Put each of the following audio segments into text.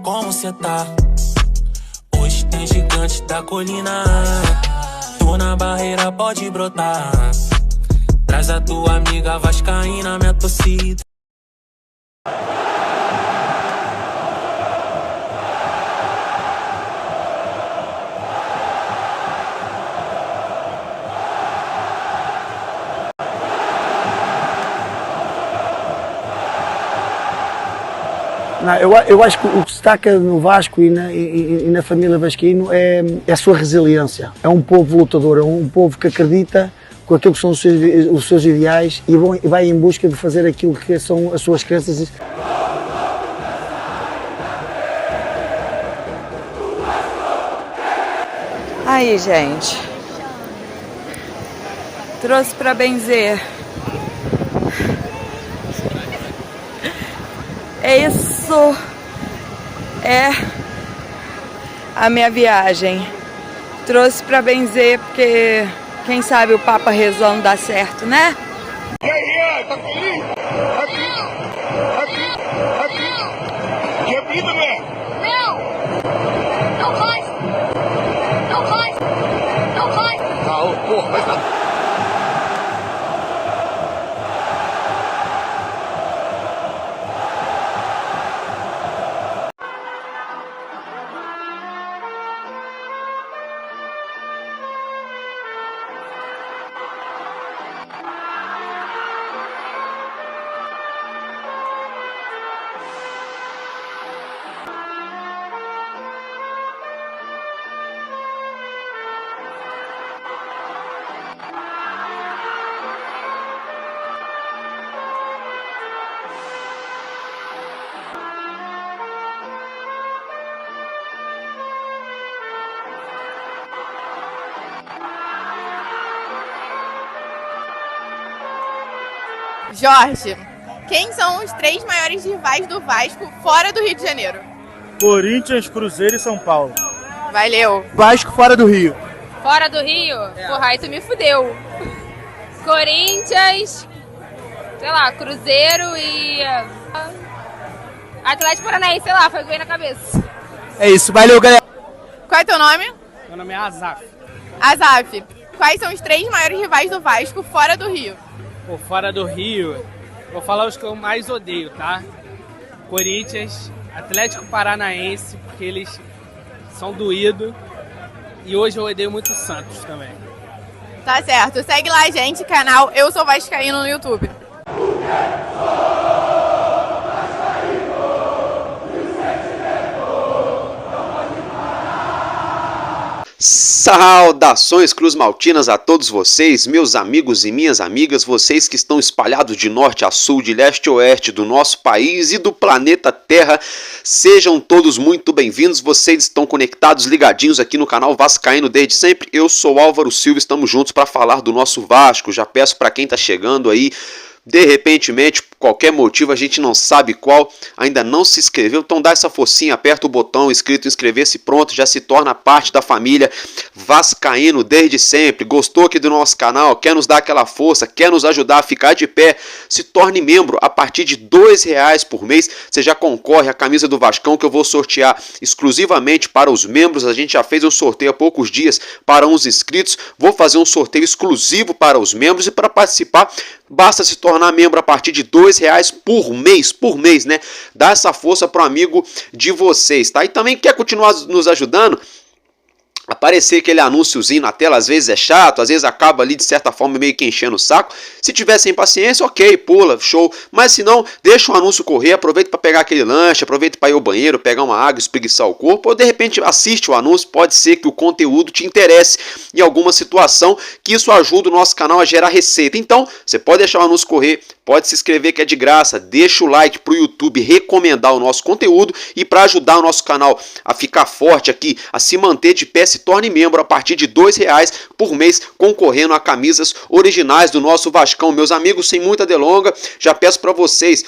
como cê tá? Hoje tem gigante da colina. Tô na barreira, pode brotar. Traz a tua amiga vascaína, minha torcida. Não, eu acho que o que destaca no Vasco e na família vascaíno é a sua resiliência. É um povo lutador, é um povo que acredita com aquilo que são os seus ideais e vai em busca de fazer aquilo que são as suas crenças. Aí, gente, trouxe para benzer. Isso é a minha viagem. Trouxe para benzer porque, quem sabe, o Papa rezando dá certo, né? E aí, tá feliz? Aqui. Que é vida, né? Não! Não faz! Não faz! Não faz! Ah, porra, vai dar. Jorge, quem são os 3 maiores rivais do Vasco fora do Rio de Janeiro? Corinthians, Cruzeiro e São Paulo. Valeu. Vasco fora do Rio. Fora do Rio? Porra, aí tu me fudeu. Corinthians, sei lá, Cruzeiro e Atlético Paranaense, sei lá, foi o que veio na cabeça. É isso, valeu, galera. Qual é teu nome? Meu nome é Azaf. Azaf, quais são os 3 maiores rivais do Vasco fora do Rio? Pô, fora do Rio, vou falar os que eu mais odeio, tá? Corinthians, Atlético Paranaense, porque eles são doídos. E hoje eu odeio muito o Santos também. Tá certo, segue lá a gente, canal Eu Sou Vascaíno no YouTube. Saudações cruzmaltinas a todos vocês, meus amigos e minhas amigas, vocês que estão espalhados de norte a sul, de leste a oeste do nosso país e do planeta Terra, sejam todos muito bem-vindos, vocês estão conectados, ligadinhos aqui no canal Vascaíno desde sempre. Eu sou Álvaro Silva, estamos juntos para falar do nosso Vasco. Já peço para quem está chegando aí, de repentemente, por qualquer motivo, a gente não sabe qual, ainda não se inscreveu, então dá essa forcinha, aperta o botão escrito inscrever-se, pronto, já se torna parte da família Vascaíno desde sempre. Gostou aqui do nosso canal, quer nos dar aquela força, quer nos ajudar a ficar de pé, se torne membro. A partir de R$2 por mês, você já concorre à camisa do Vascão, que eu vou sortear exclusivamente para os membros. A gente já fez um sorteio há poucos dias para uns inscritos, vou fazer um sorteio exclusivo para os membros, e para participar basta se tornar membro a partir de R$2 por mês, né? Dá essa força pro amigo de vocês, tá? E também quer continuar nos ajudando? Aparecer aquele anúnciozinho na tela, às vezes é chato, às vezes acaba ali de certa forma meio que enchendo o saco. Se tiver sem paciência, ok, pula, show. Mas se não, deixa o anúncio correr, aproveita para pegar aquele lanche, aproveita para ir ao banheiro, pegar uma água, espreguiçar o corpo, ou de repente assiste o anúncio, pode ser que o conteúdo te interesse em alguma situação, que isso ajuda o nosso canal a gerar receita. Então, você pode deixar o anúncio correr, pode se inscrever que é de graça, deixa o like para o YouTube recomendar o nosso conteúdo, e para ajudar o nosso canal a ficar forte aqui, a se manter de pé, se torne membro a partir de R$2 por mês, concorrendo a camisas originais do nosso Vascão. Meus amigos, sem muita delonga, já peço para vocês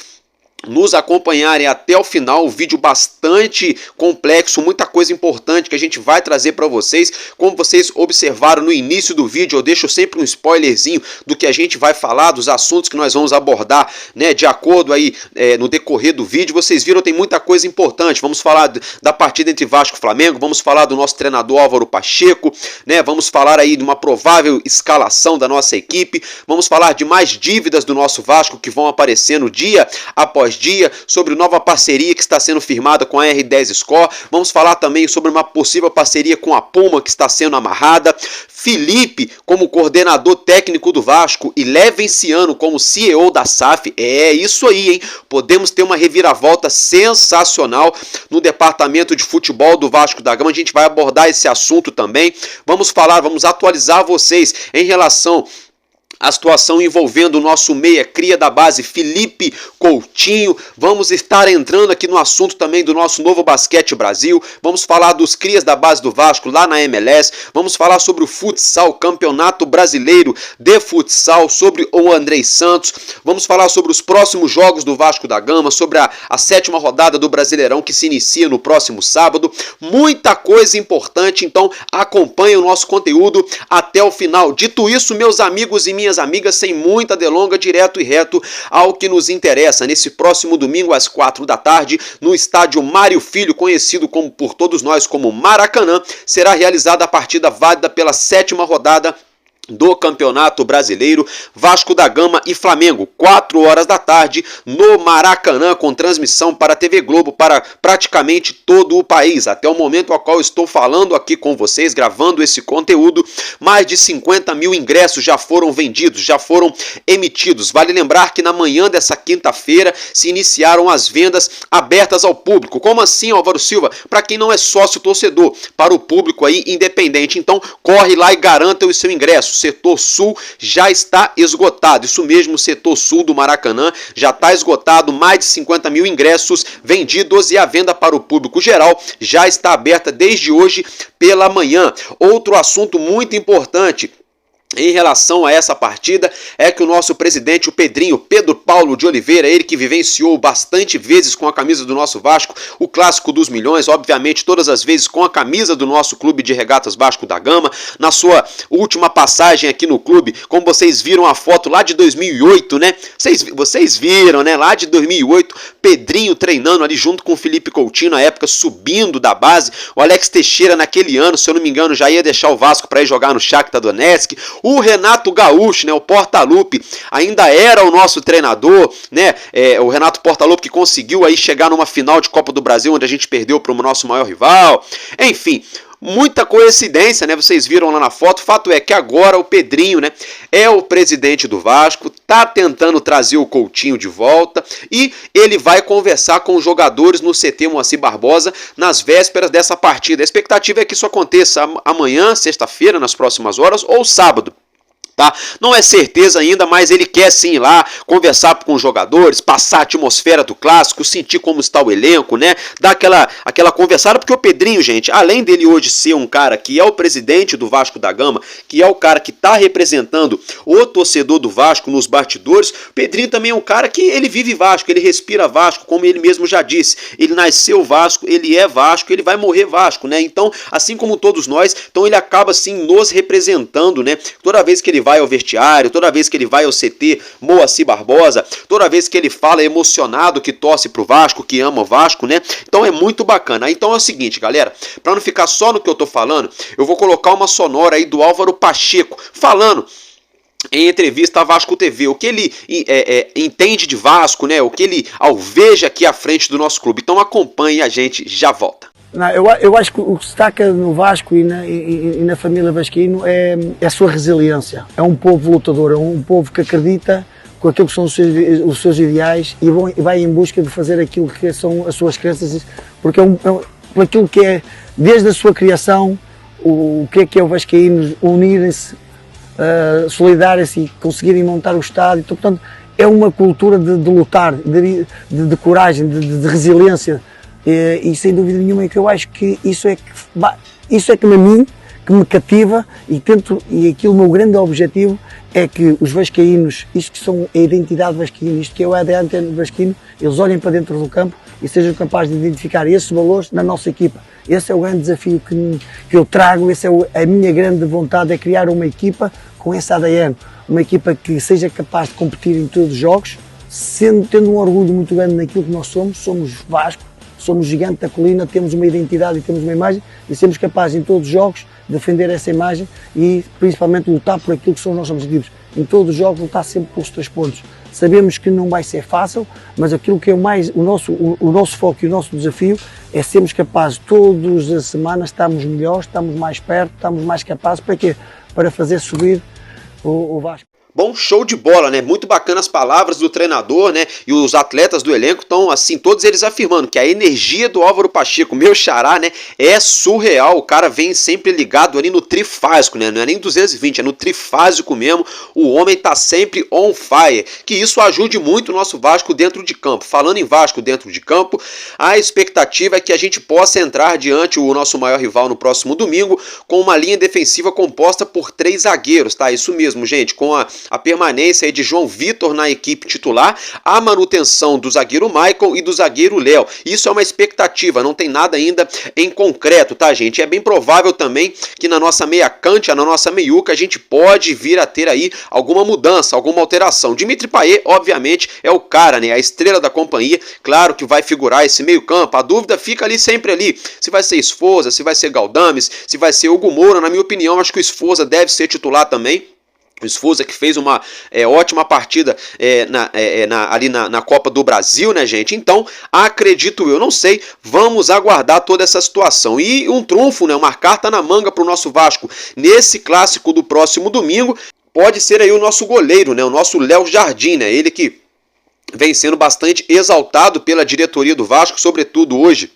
nos acompanharem até o final, um vídeo bastante complexo, muita coisa importante que a gente vai trazer para vocês. Como vocês observaram no início do vídeo, eu deixo sempre um spoilerzinho do que a gente vai falar, dos assuntos que nós vamos abordar, né, de acordo aí no decorrer do vídeo. Vocês viram, tem muita coisa importante. Vamos falar da partida entre Vasco e Flamengo, vamos falar do nosso treinador Álvaro Pacheco, né, vamos falar aí de uma provável escalação da nossa equipe, vamos falar de mais dívidas do nosso Vasco que vão aparecendo dia após dia, sobre nova parceria que está sendo firmada com a R10 Score. Vamos falar também sobre uma possível parceria com a Puma que está sendo amarrada. Felipe como coordenador técnico do Vasco e Levenciano como CEO da SAF. É isso aí, hein? Podemos ter uma reviravolta sensacional no departamento de futebol do Vasco da Gama. A gente vai abordar esse assunto também. Vamos atualizar vocês em relação a situação envolvendo o nosso meia-cria da base, Felipe Coutinho. Vamos estar entrando aqui no assunto também do nosso Novo Basquete Brasil. Vamos falar dos crias da base do Vasco lá na MLS. Vamos falar sobre o futsal, Campeonato Brasileiro de Futsal, sobre o Andrei Santos. Vamos falar sobre os próximos jogos do Vasco da Gama, sobre a 7ª rodada do Brasileirão que se inicia no próximo sábado. Muita coisa importante, então acompanhe o nosso conteúdo até o final. Dito isso, meus amigos e minhas amigas, sem muita delonga, direto e reto ao que nos interessa. Nesse próximo domingo às 4 da tarde, no estádio Mário Filho, conhecido por todos nós como Maracanã, será realizada a partida válida pela 7ª rodada do Campeonato Brasileiro, Vasco da Gama e Flamengo, 4 horas da tarde no Maracanã, com transmissão para a TV Globo para praticamente todo o país. Até o momento ao qual estou falando aqui com vocês, gravando esse conteúdo, mais de 50 mil ingressos já foram vendidos, já foram emitidos. Vale lembrar que na manhã dessa quinta-feira se iniciaram as vendas abertas ao público. Como assim, Álvaro Silva? Para quem não é sócio torcedor, para o público aí independente. Então corre lá e garanta o seu ingresso. O setor sul já está esgotado, isso mesmo, o setor sul do Maracanã já está esgotado, mais de 50 mil ingressos vendidos e a venda para o público geral já está aberta desde hoje pela manhã. Outro assunto muito importante em relação a essa partida é que o nosso presidente, o Pedrinho, Pedro Paulo de Oliveira, ele que vivenciou bastante vezes com a camisa do nosso Vasco, o clássico dos milhões, obviamente todas as vezes com a camisa do nosso clube de regatas Vasco da Gama, na sua última passagem aqui no clube, como vocês viram a foto lá de 2008, né? Vocês viram, né? Lá de 2008, Pedrinho treinando ali junto com o Felipe Coutinho, na época subindo da base, o Alex Teixeira naquele ano, se eu não me engano, já ia deixar o Vasco para ir jogar no Shakhtar Donetsk. O Renato Gaúcho, né, o Portaluppi, ainda era o nosso treinador, né? O Renato Portaluppi que conseguiu aí chegar numa final de Copa do Brasil, onde a gente perdeu para o nosso maior rival. Enfim, muita coincidência, né? Vocês viram lá na foto. Fato é que agora o Pedrinho, né, é o presidente do Vasco, tá tentando trazer o Coutinho de volta e ele vai conversar com os jogadores no CT Moacir Barbosa nas vésperas dessa partida. A expectativa é que isso aconteça amanhã, sexta-feira, nas próximas horas, ou sábado. Tá? Não é certeza ainda, mas ele quer sim ir lá conversar com os jogadores, passar a atmosfera do clássico, sentir como está o elenco, né? Dar aquela conversada, porque o Pedrinho, gente, além dele hoje ser um cara que é o presidente do Vasco da Gama, que é o cara que está representando o torcedor do Vasco nos bastidores, o Pedrinho também é um cara que ele vive Vasco, ele respira Vasco, como ele mesmo já disse, ele nasceu Vasco, ele é Vasco, ele vai morrer Vasco, né? Então, assim como todos nós, então ele acaba assim nos representando, né? Toda vez que ele vai ao vestiário, toda vez que ele vai ao CT Moacir Barbosa, toda vez que ele fala emocionado que torce pro Vasco, que ama o Vasco, né? Então é muito bacana. Então é o seguinte, galera, para não ficar só no que eu tô falando, eu vou colocar uma sonora aí do Álvaro Pacheco falando em entrevista à Vasco TV, o que ele entende de Vasco, né? O que ele alveja aqui à frente do nosso clube. Então acompanhe, a gente já volta. Não, eu acho que o que se destaca no Vasco e na família vascaíno é a sua resiliência. É um povo lutador, é um povo que acredita com aquilo que são os seus ideais e vai em busca de fazer aquilo que são as suas crenças, porque por aquilo que é, desde a sua criação, o que é o vascaíno, unirem-se, solidarem-se e conseguirem montar o estádio. Então, portanto, é uma cultura de lutar, de coragem, de resiliência. E sem dúvida nenhuma é que eu acho que isso é que a mim que me cativa e aquilo, o meu grande objetivo é que os vascaínos, isto que são a identidade vascaína, isto que é o ADN vascaíno, eles olhem para dentro do campo e sejam capazes de identificar esses valores na nossa equipa. Esse é o grande desafio que eu trago, essa é a minha grande vontade, é criar uma equipa com esse ADN, uma equipa que seja capaz de competir em todos os jogos, tendo um orgulho muito grande naquilo que nós somos Vasco, somos gigante da colina, temos uma identidade e temos uma imagem e sermos capazes em todos os jogos de defender essa imagem e principalmente lutar por aquilo que são os nossos objetivos. Em todos os jogos lutar sempre pelos 3 pontos. Sabemos que não vai ser fácil, mas aquilo que é o nosso foco e o nosso desafio é sermos capazes todas as semanas, estamos melhores, estamos mais perto, estamos mais capazes, para quê? Para fazer subir o Vasco. Bom, show de bola, né? Muito bacana as palavras do treinador, né? E os atletas do elenco estão, assim, todos eles afirmando que a energia do Álvaro Pacheco, meu xará, né? É surreal. O cara vem sempre ligado ali no trifásico, né? Não é nem 220, é no trifásico mesmo. O homem tá sempre on fire. Que isso ajude muito o nosso Vasco dentro de campo. Falando em Vasco dentro de campo, a expectativa é que a gente possa entrar diante o nosso maior rival no próximo domingo com uma linha defensiva composta por 3 zagueiros, tá? Isso mesmo, gente, com a permanência aí de João Vitor na equipe titular, a manutenção do zagueiro Michael e do zagueiro Léo. Isso é uma expectativa, não tem nada ainda em concreto, tá, gente? É bem provável também que na nossa meia cancha, na nossa meiuca, a gente pode vir a ter aí alguma mudança, alguma alteração. Dimitri Payet, obviamente, é o cara, né? A estrela da companhia, claro que vai figurar esse meio campo. A dúvida fica ali sempre ali, se vai ser Esforza, se vai ser Galdames, se vai ser Hugo Moura. Na minha opinião, acho que o Esforza deve ser titular também. O Esforza que fez uma ótima partida ali na Copa do Brasil, né, gente? Então, acredito eu, não sei, vamos aguardar toda essa situação. E um trunfo, né, uma carta na manga para o nosso Vasco nesse clássico do próximo domingo, pode ser aí o nosso goleiro, né, o nosso Léo Jardim, né? Ele que vem sendo bastante exaltado pela diretoria do Vasco, sobretudo hoje.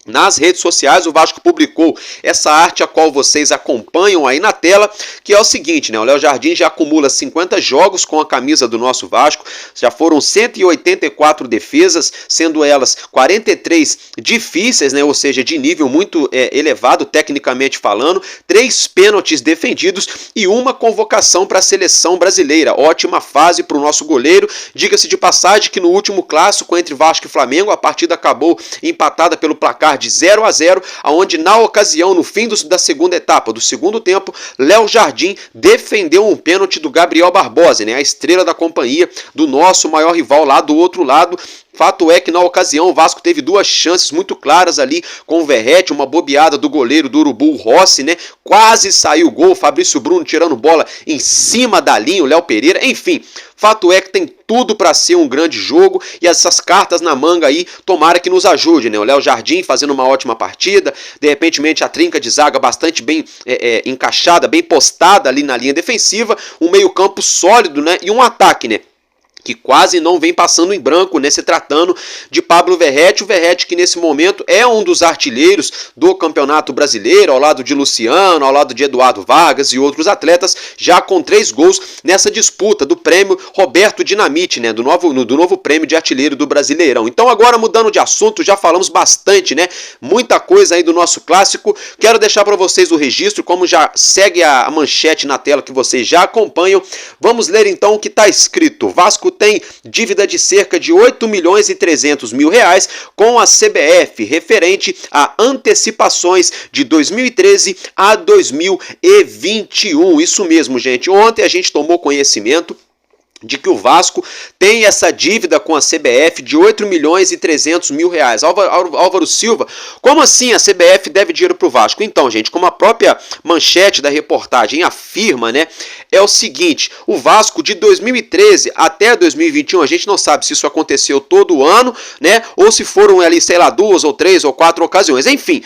Nas redes sociais, o Vasco publicou essa arte a qual vocês acompanham aí na tela, que é o seguinte, né? O Léo Jardim já acumula 50 jogos com a camisa do nosso Vasco, já foram 184 defesas, sendo elas 43 difíceis, né? Ou seja, de nível muito elevado, tecnicamente falando, 3 pênaltis defendidos e uma convocação para a seleção brasileira. Ótima fase para o nosso goleiro. Diga-se de passagem que no último clássico entre Vasco e Flamengo, a partida acabou empatada pelo placar de 0-0, aonde na ocasião, no fim da segunda etapa, do segundo tempo, Léo Jardim defendeu um pênalti do Gabriel Barbosa, né, a estrela da companhia do nosso maior rival lá do outro lado. Fato é que na ocasião o Vasco teve 2 chances muito claras ali com o Verratti, uma bobeada do goleiro do Urubu, Rossi, né? Quase saiu o gol, Fabrício Bruno tirando bola em cima da linha, o Léo Pereira, enfim. Fato é que tem tudo para ser um grande jogo e essas cartas na manga aí, tomara que nos ajude, né? O Léo Jardim fazendo uma ótima partida, de repente a trinca de zaga bastante bem encaixada, bem postada ali na linha defensiva, um meio campo sólido, né? E um ataque, né? Que quase não vem passando em branco, né, se tratando de Pablo Verratti, o Verratti que nesse momento é um dos artilheiros do Campeonato Brasileiro, ao lado de Luciano, ao lado de Eduardo Vargas e outros atletas, já com 3 gols nessa disputa do prêmio Roberto Dinamite, né, do novo prêmio de artilheiro do Brasileirão. Então agora mudando de assunto, já falamos bastante, né, muita coisa aí do nosso clássico, quero deixar para vocês o registro, como já segue a manchete na tela que vocês já acompanham, vamos ler então o que está escrito. Vasco tem dívida de cerca de 8.300.000 reais com a CBF, referente a antecipações de 2013 a 2021. Isso mesmo, gente. Ontem a gente tomou conhecimento de que o Vasco tem essa dívida com a CBF de 8.300.000 reais. Álvaro Silva, como assim a CBF deve dinheiro para o Vasco? Então, gente, como a própria manchete da reportagem afirma, né, é o seguinte, o Vasco de 2013 até 2021, a gente não sabe se isso aconteceu todo ano, né, ou se foram ali, sei lá, 2 ou 3 ou 4 ocasiões, enfim,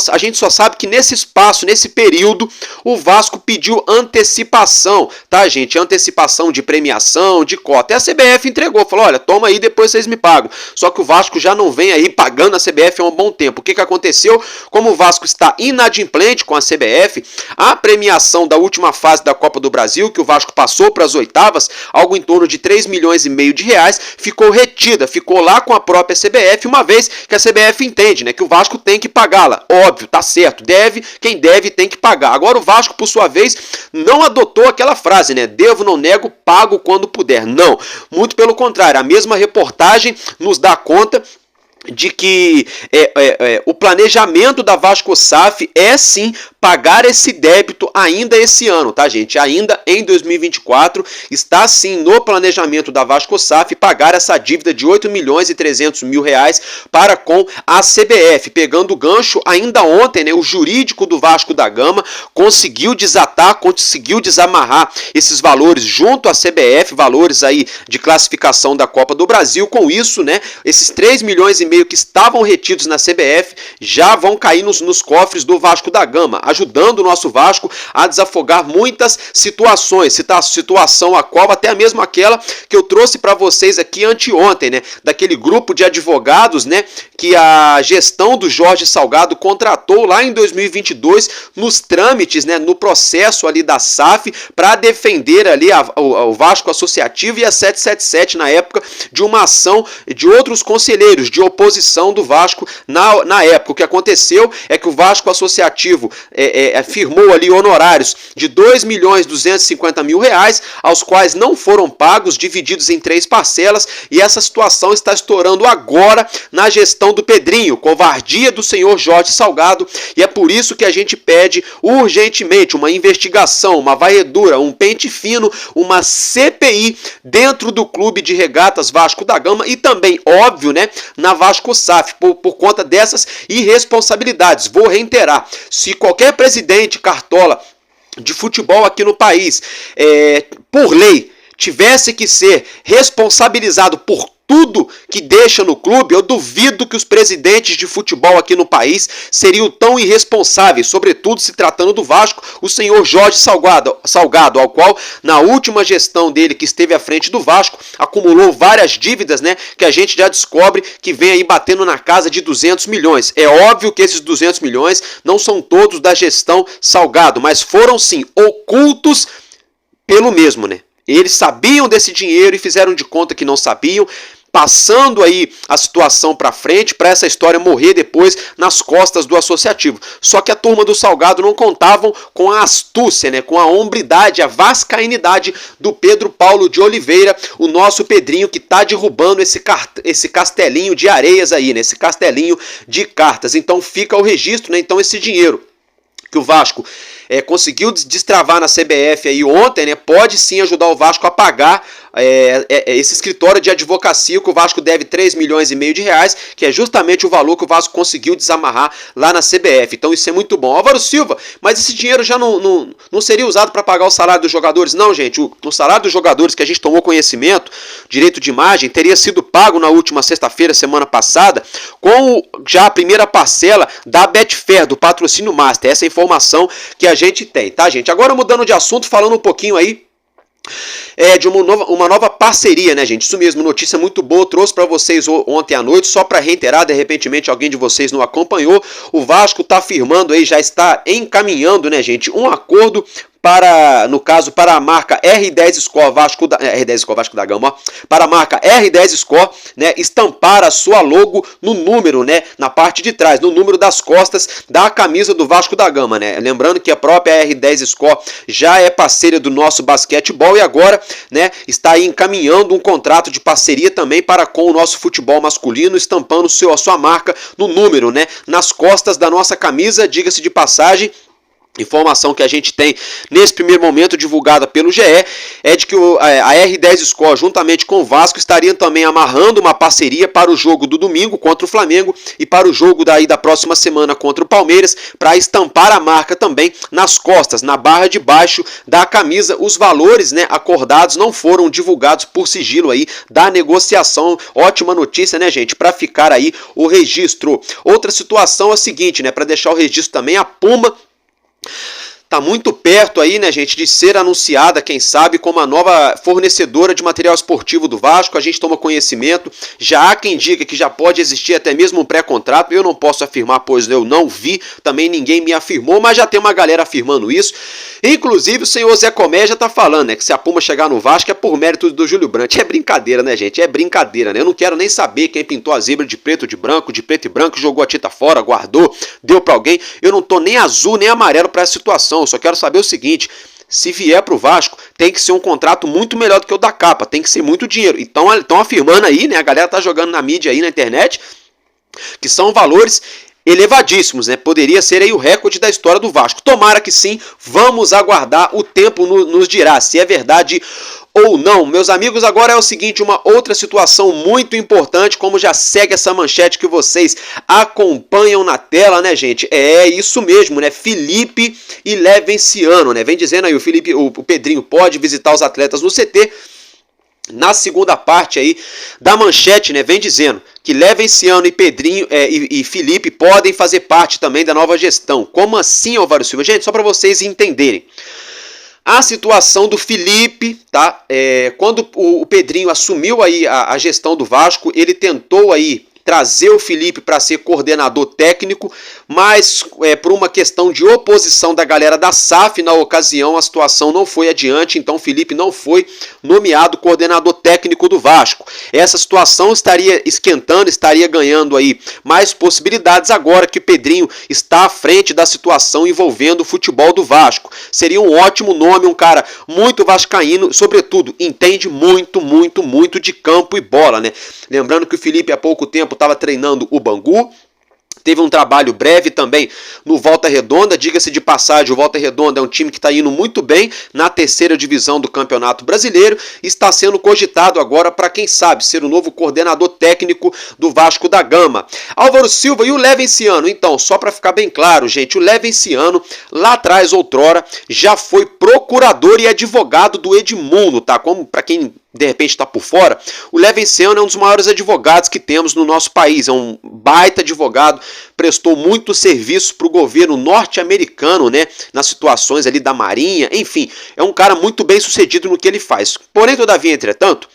a gente só sabe que nesse espaço, nesse período, o Vasco pediu antecipação, tá, gente, antecipação de premiação, de cota. E a CBF entregou, falou, olha, toma aí, depois vocês me pagam. Só que o Vasco já não vem aí pagando a CBF há um bom tempo. O que aconteceu? Como o Vasco está inadimplente com a CBF, a premiação da última fase da Copa do Brasil Brasil, que o Vasco passou para as oitavas, algo em torno de 3 milhões e meio de reais, ficou retida, ficou lá com a própria CBF, uma vez que a CBF entende, né, que o Vasco tem que pagá-la. Óbvio, tá certo, quem deve tem que pagar. Agora o Vasco, por sua vez, não adotou aquela frase, né, devo, não nego, pago quando puder. Não, muito pelo contrário, a mesma reportagem nos dá conta de que o planejamento da Vasco SAF é sim pagar esse débito ainda esse ano, tá, gente? Ainda em 2024 está sim no planejamento da Vasco SAF pagar essa dívida de 8 milhões e 300 mil reais para com a CBF. Pegando o gancho, ainda ontem, né, o jurídico do Vasco da Gama conseguiu desatar, conseguiu desamarrar esses valores junto à CBF, valores aí de classificação da Copa do Brasil. Com isso, né, esses 3 milhões e meio que estavam retidos na CBF já vão cair nos cofres do Vasco da Gama, ajudando o nosso Vasco a desafogar muitas situações, situação a qual até mesmo aquela que eu trouxe para vocês aqui anteontem, né, daquele grupo de advogados, né, que a gestão do Jorge Salgado contratou lá em 2022 nos trâmites, né, no processo ali da SAF para defender ali o Vasco Associativo e a 777 na época de uma ação de outros conselheiros de oposição do Vasco na época. O que aconteceu é que o Vasco Associativo firmou ali honorários de 2 milhões 250 mil reais, aos quais não foram pagos, divididos em 3 parcelas, e essa situação está estourando agora na gestão do Pedrinho, covardia do senhor Jorge Salgado, e é por isso que a gente pede urgentemente uma investigação, uma varredura, um pente fino, uma CPI dentro do Clube de Regatas Vasco da Gama e também, óbvio, né, na Vasco SAF, por conta dessas irresponsabilidades. Vou reiterar, se qualquer presidente cartola de futebol aqui no país, por lei, tivesse que ser responsabilizado por tudo que deixa no clube, eu duvido que os presidentes de futebol aqui no país seriam tão irresponsáveis, sobretudo se tratando do Vasco, o senhor Jorge Salgado, ao qual na última gestão dele que esteve à frente do Vasco, acumulou várias dívidas, né, que a gente já descobre que vem aí batendo na casa de 200 milhões. É óbvio que esses 200 milhões não são todos da gestão Salgado, mas foram sim ocultos pelo mesmo, né? Eles sabiam desse dinheiro e fizeram de conta que não sabiam, passando aí a situação para frente, para essa história morrer depois nas costas do associativo. Só que a turma do Salgado não contavam com a astúcia, né, com a hombridade, a vascainidade do Pedro Paulo de Oliveira, o nosso Pedrinho, que está derrubando esse castelinho de areias aí, né, esse castelinho de cartas. Então fica o registro, né, então esse dinheiro que o Vasco conseguiu destravar na CBF aí ontem, né, pode sim ajudar o Vasco a pagar esse escritório de advocacia que o Vasco deve 3 milhões e meio de reais, que é justamente o valor que o Vasco conseguiu desamarrar lá na CBF. Então isso é muito bom. Álvaro Silva, mas esse dinheiro já não seria usado para pagar o salário dos jogadores? Não, gente. O salário dos jogadores que a gente tomou conhecimento, direito de imagem, teria sido pago na última sexta-feira, semana passada, com já a primeira parcela da Betfair, do patrocínio Master. Essa é a informação que a gente tem, tá, gente? Agora mudando de assunto, falando um pouquinho aí de uma nova parceria, né, gente? Isso mesmo, notícia muito boa, trouxe para vocês ontem à noite, só para reiterar, de repente alguém de vocês não acompanhou, o Vasco está firmando aí, já está encaminhando, né, gente, um acordo no caso, para a marca R10 Score Vasco da Gama, ó, para a marca R10 Score, né, estampar a sua logo no número, né, na parte de trás, no número das costas da camisa do Vasco da Gama, né? Lembrando que a própria R10 Score já é parceira do nosso basquetebol e agora, né, está aí encaminhando um contrato de parceria também para com o nosso futebol masculino, estampando a sua marca no número, né, nas costas da nossa camisa, diga-se de passagem. Informação que a gente tem nesse primeiro momento divulgada pelo GE é de que a R10 Score, juntamente com o Vasco, estariam também amarrando uma parceria para o jogo do domingo contra o Flamengo e para o jogo da próxima semana contra o Palmeiras, para estampar a marca também nas costas, na barra de baixo da camisa. Os valores, né, acordados não foram divulgados por sigilo aí da negociação. Ótima notícia, né, gente, para ficar aí o registro. Outra situação é a seguinte, né, para deixar o registro também, a Puma tá muito perto aí, né, gente, de ser anunciada, quem sabe, como a nova fornecedora de material esportivo do Vasco. A gente toma conhecimento, já há quem diga que já pode existir até mesmo um pré-contrato. Eu não posso afirmar, pois eu não vi, também ninguém me afirmou, mas já tem uma galera afirmando isso. Inclusive o senhor Zé Comé já tá falando, né, que se a Puma chegar no Vasco é por mérito do Júlio Brandt. É brincadeira, né, gente? É brincadeira, né? Eu não quero nem saber quem pintou a zebra de preto e branco, jogou a tinta fora, guardou, deu pra alguém. Eu não tô nem azul nem amarelo pra essa situação. Eu só quero saber o seguinte: se vier pro Vasco, tem que ser um contrato muito melhor do que o da capa, tem que ser muito dinheiro. Então estão afirmando aí, né? A galera tá jogando na mídia aí, na internet, que são valores elevadíssimos, né? Poderia ser aí o recorde da história do Vasco. Tomara que sim, vamos aguardar, o tempo nos dirá se é verdade ou não. Meus amigos, agora é o seguinte, uma outra situação muito importante, como já segue essa manchete que vocês acompanham na tela, né, gente? É isso mesmo, né? Felipe e Levenciano, né? Vem dizendo aí, o Pedrinho pode visitar os atletas no CT. Na segunda parte aí da manchete, né, vem dizendo que Levenciano e Pedrinho e Felipe podem fazer parte também da nova gestão. Como assim, Álvaro Silva? Gente, só para vocês entenderem. A situação do Felipe, tá? Quando o Pedrinho assumiu aí a gestão do Vasco, ele tentou aí trazer o Felipe para ser coordenador técnico, mas por uma questão de oposição da galera da SAF na ocasião, a situação não foi adiante, então o Felipe não foi nomeado coordenador técnico do Vasco. Essa situação estaria esquentando, estaria ganhando aí mais possibilidades agora que o Pedrinho está à frente da situação envolvendo o futebol do Vasco. Seria um ótimo nome, um cara muito vascaíno, sobretudo entende muito de campo e bola, né? Lembrando que o Felipe há pouco tempo estava treinando o Bangu, teve um trabalho breve também no Volta Redonda. Diga-se de passagem, o Volta Redonda é um time que está indo muito bem na terceira divisão do Campeonato Brasileiro e está sendo cogitado agora para, quem sabe, ser o novo coordenador técnico do Vasco da Gama. Álvaro Silva e o Levenciano. Então, só para ficar bem claro, gente, o Levenciano, lá atrás, outrora, já foi procurador e advogado do Edmundo, tá? Como para quem de repente está por fora, o Levenciano é um dos maiores advogados que temos no nosso país, é um baita advogado, prestou muito serviço para o governo norte-americano, né, nas situações ali da Marinha, enfim, é um cara muito bem sucedido no que ele faz. Porém, todavia, entretanto,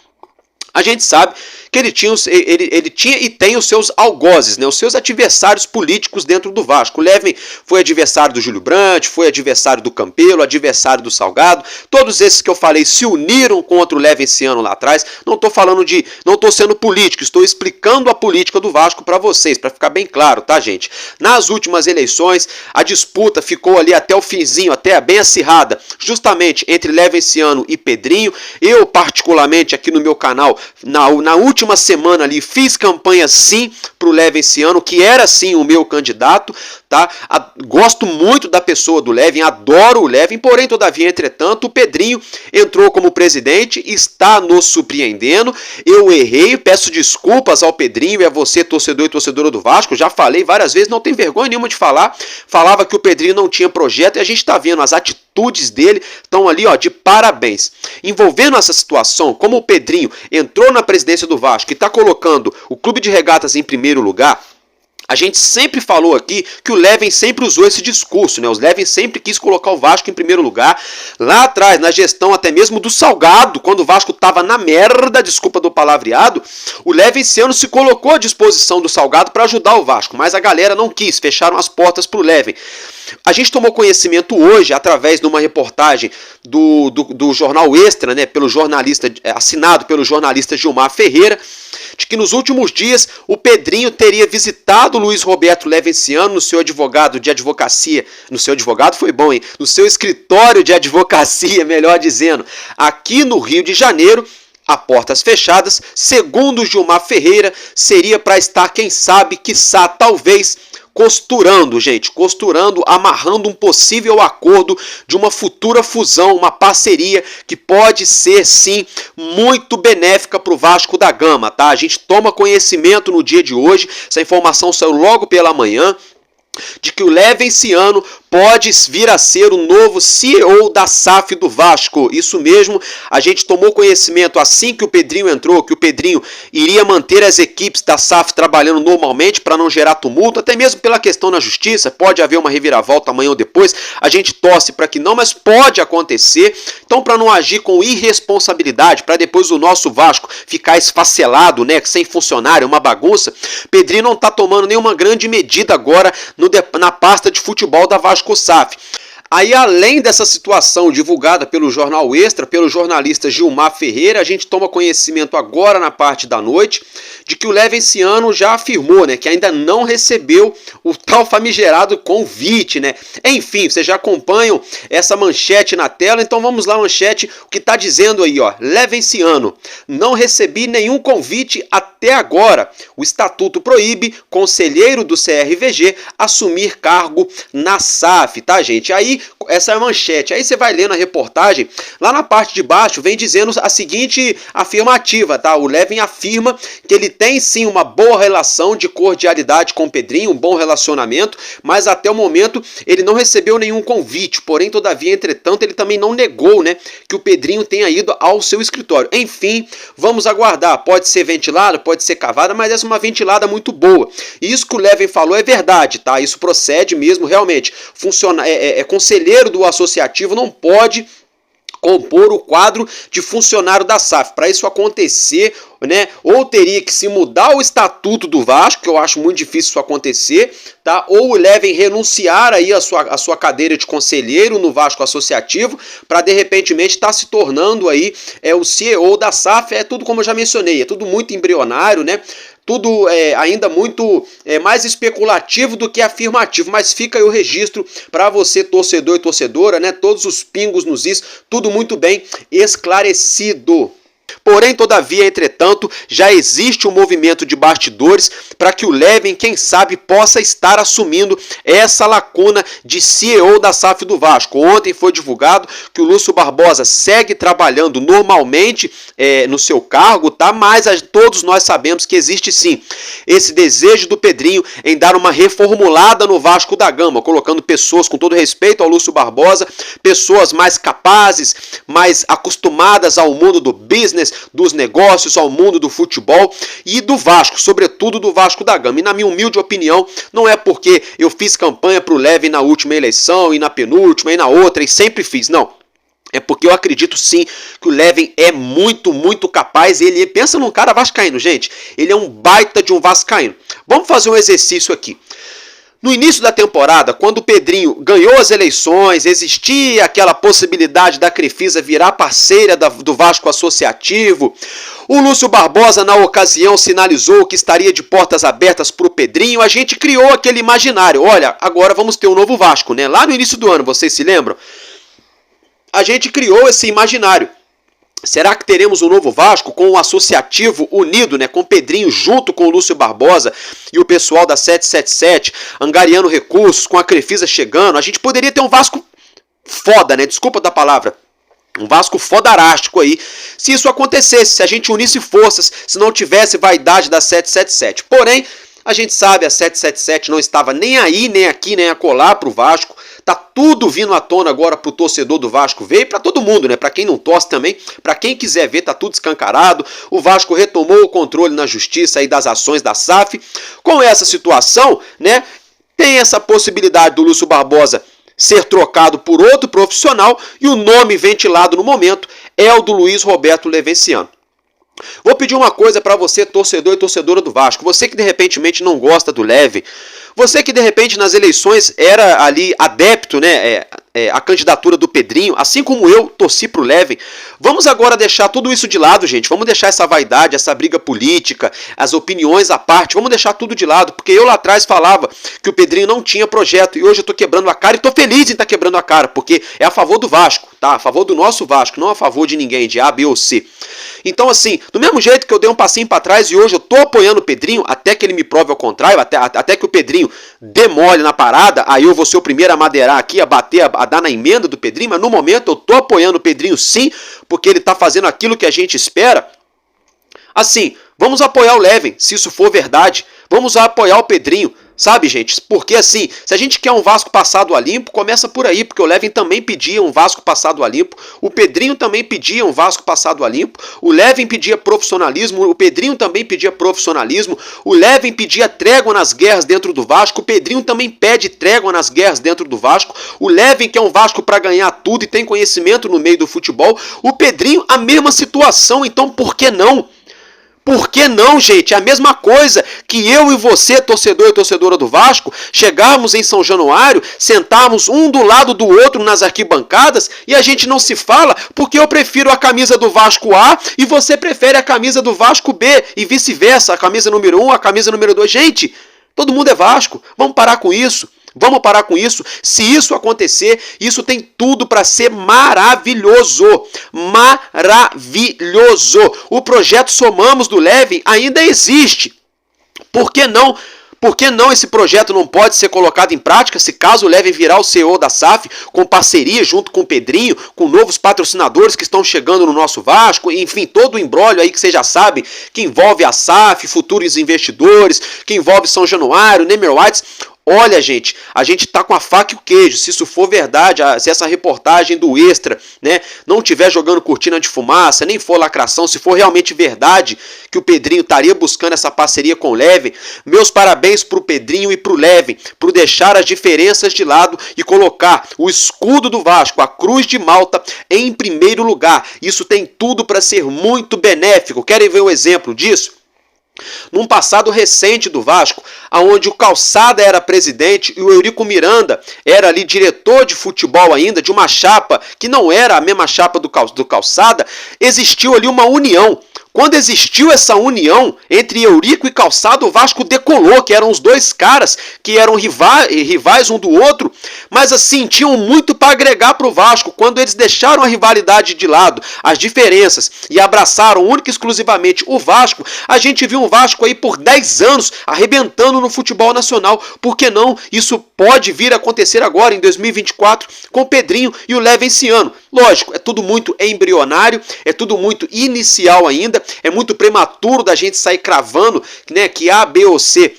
a gente sabe que ele tinha e tem os seus algozes, né, os seus adversários políticos dentro do Vasco. O Leven foi adversário do Júlio Brandt, foi adversário do Campelo, adversário do Salgado. Todos esses que eu falei se uniram contra o Levenciano lá atrás. Não estou sendo político, estou explicando a política do Vasco para vocês, para ficar bem claro, tá, gente? Nas últimas eleições, a disputa ficou ali até o finzinho, até bem acirrada, justamente entre Levenciano e Pedrinho. Eu, particularmente, aqui no meu canal, na última semana ali, fiz campanha sim pro Levenciano, que era sim o meu candidato, tá? Gosto muito da pessoa do Leven, adoro o Leven, porém, todavia, entretanto, o Pedrinho entrou como presidente, está nos surpreendendo. Eu errei, peço desculpas ao Pedrinho e a você, torcedor e torcedora do Vasco, já falei várias vezes, não tem vergonha nenhuma de falar, falava que o Pedrinho não tinha projeto e a gente está vendo as atitudes dele, estão ali, ó, de parabéns. Envolvendo essa situação, como o Pedrinho entrou na presidência do Vasco e está colocando o Clube de Regatas em primeiro lugar, a gente sempre falou aqui que o Leven sempre usou esse discurso, né? O Leven sempre quis colocar o Vasco em primeiro lugar. Lá atrás, na gestão até mesmo do Salgado, quando o Vasco estava na merda, desculpa do palavreado, o Levenciano se colocou à disposição do Salgado para ajudar o Vasco, mas a galera não quis, fecharam as portas para o Leven. A gente tomou conhecimento hoje, através de uma reportagem do Jornal Extra, né, pelo jornalista, assinado pelo jornalista Gilmar Ferreira, de que nos últimos dias o Pedrinho teria visitado o Luiz Roberto Levenciano no seu advogado de advocacia, no seu advogado foi bom, hein? No seu escritório de advocacia, melhor dizendo, aqui no Rio de Janeiro, a portas fechadas. Segundo Gilmar Ferreira, seria para estar, quem sabe, quiçá, talvez, costurando, amarrando um possível acordo de uma futura fusão, uma parceria que pode ser, sim, muito benéfica para o Vasco da Gama, tá? A gente toma conhecimento no dia de hoje, essa informação saiu logo pela manhã. de que o Levenciano pode vir a ser o novo CEO da SAF do Vasco. Isso mesmo, a gente tomou conhecimento assim que o Pedrinho entrou, que o Pedrinho iria manter as equipes da SAF trabalhando normalmente para não gerar tumulto, até mesmo pela questão na justiça, pode haver uma reviravolta amanhã ou depois, a gente torce para que não, mas pode acontecer. Então, para não agir com irresponsabilidade, para depois o nosso Vasco ficar esfacelado, né, sem funcionário, uma bagunça, Pedrinho não está tomando nenhuma grande medida agora na pasta de futebol da Vasco SAF. Aí, além dessa situação divulgada pelo Jornal Extra, pelo jornalista Gilmar Ferreira, a gente toma conhecimento agora na parte da noite de que o Levenciano já afirmou, né, que ainda não recebeu o tal famigerado convite, né? Enfim, vocês já acompanham essa manchete na tela, então vamos lá, manchete, o que está dizendo aí, ó, Levenciano, não recebi nenhum convite até agora. O estatuto proíbe conselheiro do CRVG assumir cargo na SAF, tá, gente? Aí, essa é a manchete. Aí você vai lendo a reportagem, lá na parte de baixo vem dizendo a seguinte afirmativa, tá? O Leven afirma que ele tem sim uma boa relação de cordialidade com o Pedrinho, um bom relacionamento, mas até o momento ele não recebeu nenhum convite. Porém, todavia, entretanto, ele também não negou, né, que o Pedrinho tenha ido ao seu escritório. Enfim, vamos aguardar. Pode ser ventilada, pode ser cavada, mas essa é uma ventilada muito boa. E isso que o Leven falou é verdade, tá? Isso procede mesmo, realmente. Conselheiro do associativo não pode compor o quadro de funcionário da SAF. Para isso acontecer, né, ou teria que se mudar o estatuto do Vasco, que eu acho muito difícil isso acontecer, tá? Ou o Leven renunciar aí a sua cadeira de conselheiro no Vasco Associativo, para de repente estar se tornando aí o CEO da SAF. É tudo como eu já mencionei, é tudo muito embrionário, né? Tudo ainda muito mais especulativo do que afirmativo, mas fica aí o registro para você, torcedor e torcedora, né? Todos os pingos nos is, tudo muito bem esclarecido. Porém, todavia, entretanto, já existe um movimento de bastidores para que o Leven, quem sabe, possa estar assumindo essa lacuna de CEO da SAF do Vasco. Ontem foi divulgado que o Lúcio Barbosa segue trabalhando normalmente no seu cargo, tá? Mas todos nós sabemos que existe sim esse desejo do Pedrinho em dar uma reformulada no Vasco da Gama, colocando pessoas, com todo respeito ao Lúcio Barbosa, pessoas mais capazes, mais acostumadas ao mundo do business, dos negócios, ao mundo do futebol e do Vasco, sobretudo do Vasco da Gama. E na minha humilde opinião, não é porque eu fiz campanha para o Leven na última eleição e na penúltima e na outra e sempre fiz, não. É porque eu acredito sim que o Leven é muito, muito capaz. Ele pensa num cara vascaíno, gente. Ele é um baita de um vascaíno. Vamos fazer um exercício aqui. No início da temporada, quando o Pedrinho ganhou as eleições, existia aquela possibilidade da Crefisa virar parceira do Vasco Associativo. O Lúcio Barbosa, na ocasião, sinalizou que estaria de portas abertas para o Pedrinho. A gente criou aquele imaginário. Olha, agora vamos ter um novo Vasco, né? Lá no início do ano, vocês se lembram? A gente criou esse imaginário. Será que teremos um novo Vasco com o associativo unido, né, com o Pedrinho junto com o Lúcio Barbosa e o pessoal da 777, angariando recursos, com a Crefisa chegando? A gente poderia ter um Vasco foda, né? Desculpa da palavra. Um Vasco fodarástico aí, se isso acontecesse, se a gente unisse forças, se não tivesse vaidade da 777. Porém, a gente sabe, a 777 não estava nem aí, nem aqui, nem acolá pro Vasco. Tá tudo vindo à tona agora pro torcedor do Vasco ver e para todo mundo, né? Para quem não torce também, para quem quiser ver, tá tudo escancarado. O Vasco retomou o controle na justiça aí das ações da SAF. Com essa situação, né, tem essa possibilidade do Lúcio Barbosa ser trocado por outro profissional e o nome ventilado no momento é o do Luiz Roberto Levenciano. Vou pedir uma coisa para você, torcedor e torcedora do Vasco. Você que de repente não gosta do Leven, você que de repente nas eleições era ali adepto, né, a candidatura do Pedrinho, assim como eu torci pro Leven. Vamos agora deixar tudo isso de lado, gente. Vamos deixar essa vaidade, essa briga política, as opiniões à parte. Vamos deixar tudo de lado, porque eu lá atrás falava que o Pedrinho não tinha projeto e hoje eu tô quebrando a cara e tô feliz em estar quebrando a cara, porque é a favor do Vasco, tá? A favor do nosso Vasco, não a favor de ninguém, de A, B ou C. Então assim, do mesmo jeito que eu dei um passinho para trás e hoje eu tô apoiando o Pedrinho, até que ele me prove ao contrário, até que o Pedrinho demole na parada, aí eu vou ser o primeiro a madeirar aqui, a bater, a dar na emenda do Pedrinho, mas no momento eu tô apoiando o Pedrinho sim, porque ele tá fazendo aquilo que a gente espera. Assim, vamos apoiar o Leven, se isso for verdade. Vamos apoiar o Pedrinho, Sabe, gente? Porque assim, se a gente quer um Vasco passado a limpo, começa por aí, porque o Levin também pedia um Vasco passado a limpo, o Pedrinho também pedia um Vasco passado a limpo, o Levin pedia profissionalismo, o Pedrinho também pedia profissionalismo, o Levin pedia trégua nas guerras dentro do Vasco, o Pedrinho também pede trégua nas guerras dentro do Vasco, o Levin quer um Vasco para ganhar tudo e tem conhecimento no meio do futebol, o Pedrinho a mesma situação, então por que não? Por que não, gente? É a mesma coisa que eu e você, torcedor e torcedora do Vasco, chegarmos em São Januário, sentarmos um do lado do outro nas arquibancadas e a gente não se fala porque eu prefiro a camisa do Vasco A e você prefere a camisa do Vasco B e vice-versa, a camisa número 1, a camisa número 2. Gente, todo mundo é Vasco, vamos parar com isso. Vamos parar com isso. Se isso acontecer, isso tem tudo para ser maravilhoso. Maravilhoso. O projeto Somamos do Levin ainda existe. Por que não? Por que não esse projeto não pode ser colocado em prática se caso o Levin virar o CEO da SAF, com parceria junto com o Pedrinho, com novos patrocinadores que estão chegando no nosso Vasco, enfim, todo o imbróglio aí que você já sabe, que envolve a SAF, futuros investidores, que envolve São Januário, Neymar Whites. Olha, gente, a gente tá com a faca e o queijo. Se isso for verdade, se essa reportagem do Extra, né, não tiver jogando cortina de fumaça, nem for lacração, se for realmente verdade que o Pedrinho estaria buscando essa parceria com o Levin, meus parabéns pro Pedrinho e pro Levin, por deixar as diferenças de lado e colocar o escudo do Vasco, a Cruz de Malta, em primeiro lugar. Isso tem tudo para ser muito benéfico. Querem ver um exemplo disso? Num passado recente do Vasco, onde o Calçada era presidente e o Eurico Miranda era ali diretor de futebol ainda, de uma chapa que não era a mesma chapa do Calçada, existiu ali uma união. Quando existiu essa união entre Eurico e Calçada, o Vasco decolou, que eram os dois caras que eram rivais um do outro, mas assim, tinham muito para agregar para o Vasco. Quando eles deixaram a rivalidade de lado, as diferenças, e abraçaram única e exclusivamente o Vasco, a gente viu um Vasco aí por 10 anos arrebentando no futebol nacional. Por que não? Isso pode vir a acontecer agora, em 2024, com o Pedrinho e o Levin esse ano. Lógico, é tudo muito embrionário, é tudo muito inicial ainda, é muito prematuro da gente sair cravando, né, que A, B ou C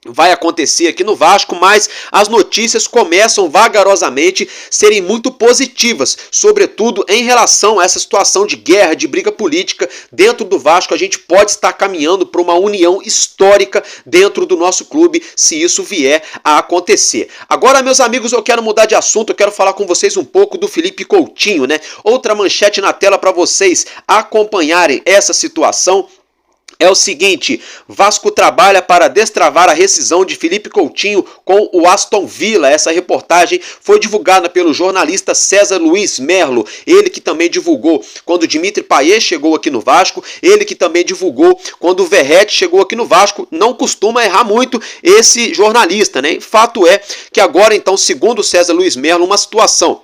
vai acontecer aqui no Vasco, mas as notícias começam vagarosamente a serem muito positivas, sobretudo em relação a essa situação de guerra, de briga política dentro do Vasco. A gente pode estar caminhando para uma união histórica dentro do nosso clube, se isso vier a acontecer. Agora, meus amigos, eu quero mudar de assunto, eu quero falar com vocês um pouco do Felipe Coutinho, né? Outra manchete na tela para vocês acompanharem essa situação. É o seguinte, Vasco trabalha para destravar a rescisão de Felipe Coutinho com o Aston Villa. Essa reportagem foi divulgada pelo jornalista César Luiz Merlo, ele que também divulgou quando Dimitri Payet chegou aqui no Vasco, ele que também divulgou quando o Verratti chegou aqui no Vasco. Não costuma errar muito esse jornalista, né? Fato é que agora, então, segundo César Luiz Merlo, uma situação